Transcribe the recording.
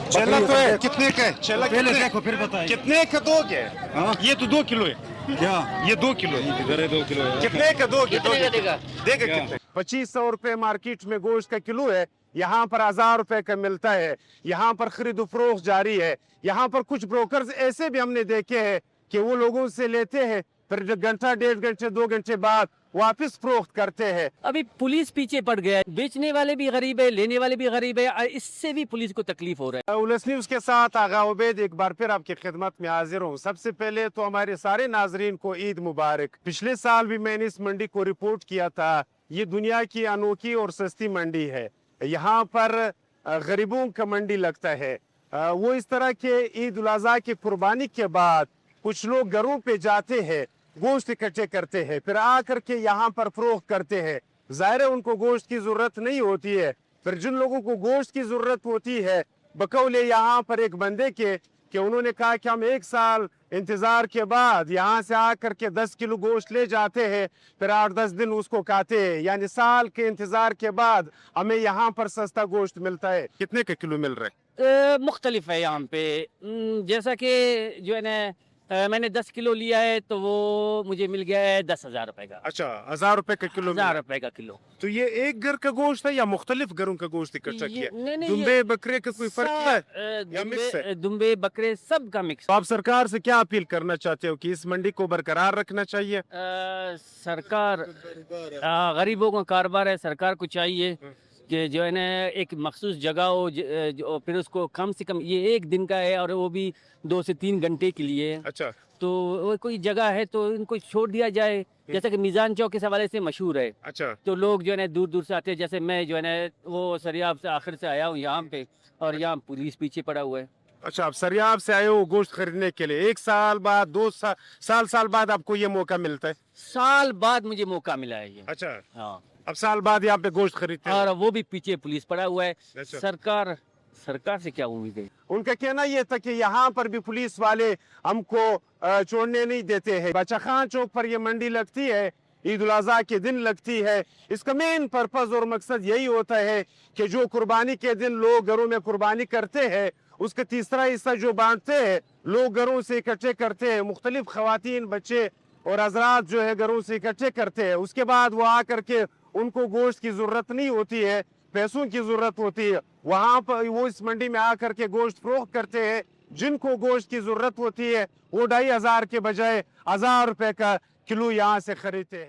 चेला तो है, कितने का है चेला? पहले कितने देखो फिर बताइए। कितने का दोगे? हाँ? ये तो 2 किलो है, क्या ये 2 किलो है। इधर है 2 किलो है। कितने का दोगे? कितने का देगा? देगा क्या? कितने? 2500 रुपए मार्केट में गोश्त का किलो है, यहाँ पर 1000 रुपए का मिलता है। यहाँ पर खरीद फरोख्त जारी है। यहाँ पर कुछ ब्रोकर्स ऐसे भी हमने देखे हैं कि वो लोगों से लेते हैं, फिर घंटा 1.5 घंटे 2 घंटे बाद वापस फरोख्त करते हैं। अभी पुलिस पीछे पड़ गया है, बेचने वाले भी गरीब है, लेने वाले भी गरीब है, इससे भी पुलिस को तकलीफ हो रहा है। उलस न्यूज़ के साथ आगा उबैद एक बार फिर आपकी खिदमत में हाजिर हूँ। सबसे पहले तो हमारे सारे नाजरीन को ईद मुबारक। पिछले साल भी मैंने इस मंडी को रिपोर्ट किया था। ये दुनिया की अनोखी और सस्ती मंडी है। यहाँ पर गरीबों का मंडी लगता है। वो इस तरह के ईद उल अज़हा की कुर्बानी के बाद कुछ लोग घरों पे जाते हैं, गोश्त इकट्ठे करते हैं, फिर आकर के यहाँ पर फरोख्त करते हैं। ज़ाहिर है उनको गोश्त की ज़रूरत नहीं होती है। फिर जिन लोगों को गोश्त की ज़रूरत होती है, बकौले यहाँ पर एक बंदे के कि उन्होंने कहा कि हम 1 साल इंतज़ार के बाद यहाँ से आकर के 10 किलो गोश्त ले जाते हैं, फिर 8-10 दिन उसको खाते हैं, यानी साल के इंतज़ार के बाद हमें यहाँ पर सस्ता गोश्त मिलता है। कितने का किलो मिल रहा है? मुख्तलिफ है यहाँ पे। जैसा कि जो है ना, मैंने 10 किलो लिया है तो वो मुझे मिल गया है 10,000 रुपए का। अच्छा, 1000 रुपए का किलो मिल रहा 1000 है। रुपए का किलो। तो ये एक घर का गोश्त है या मुख्तलिफ घरों का गोश्त इकट्ठा किया? नहीं, नहीं, दुम्बे बकरे का कोई फर्क है या मिक्स है? दुम्बे बकरे सब का मिक्स। तो आप सरकार से क्या अपील करना चाहते हो कि इस मंडी को बरकरार रखना चाहिए? सरकार गरीबों का कारोबार है, सरकार को चाहिए कि जो है ना एक मखसूस जगह हो, फिर उसको कम से कम, ये 1 दिन का है और वो भी 2 से 3 घंटे के लिए, अच्छा, तो वो कोई जगह है तो इनको छोड़ दिया जाए। जैसे कि मीज़ान चौक के हवाले से मशहूर है, अच्छा, तो लोग जो है ना दूर दूर से आते हैं। जैसे मैं जो है ना वो सरियाब से आखिर से आया हूँ यहाँ पे, और यहाँ पुलिस पीछे पड़ा हुआ है। अच्छा। आप सरियाब से आए हो गोश्त खरीदने के लिए। 1 साल बाद 2 साल बाद आपको ये मौका मिलता है? साल बाद मुझे मौका मिला है ये। अच्छा, हाँ, अब साल बाद यहाँ पे गोश्त खरीदते हैं। और वो भी पीछे पुलिस पड़ा हुआ है। अच्छा। सरकार से क्या उम्मीद है? उनका कहना यह था कि यहाँ पर भी पुलिस वाले हमको छोड़ने नहीं देते हैं। बच्चा खान चौक पर यह मंडी लगती है, ईद उल अज़हा के दिन लगती है। इसका मेन पर्पज और मकसद यही होता है कि जो कुर्बानी के दिन लोग घरों में कुर्बानी करते हैं, उसका तीसरा हिस्सा जो बांटते हैं, लोग घरों से इकट्ठे करते हैं। मुख्तलिफ खवातीन, बच्चे और हजरात जो है घरों से इकट्ठे करते हैं। उसके बाद वो आकर के उनको गोश्त की जरूरत नहीं होती है, पैसों की जरूरत होती है। वहां पर वो इस मंडी में आकर के गोश्त फरोख्त करते हैं। जिनको गोश्त की जरूरत होती है वो 2500 के बजाय 1000 रुपए का किलो यहाँ से खरीदते हैं।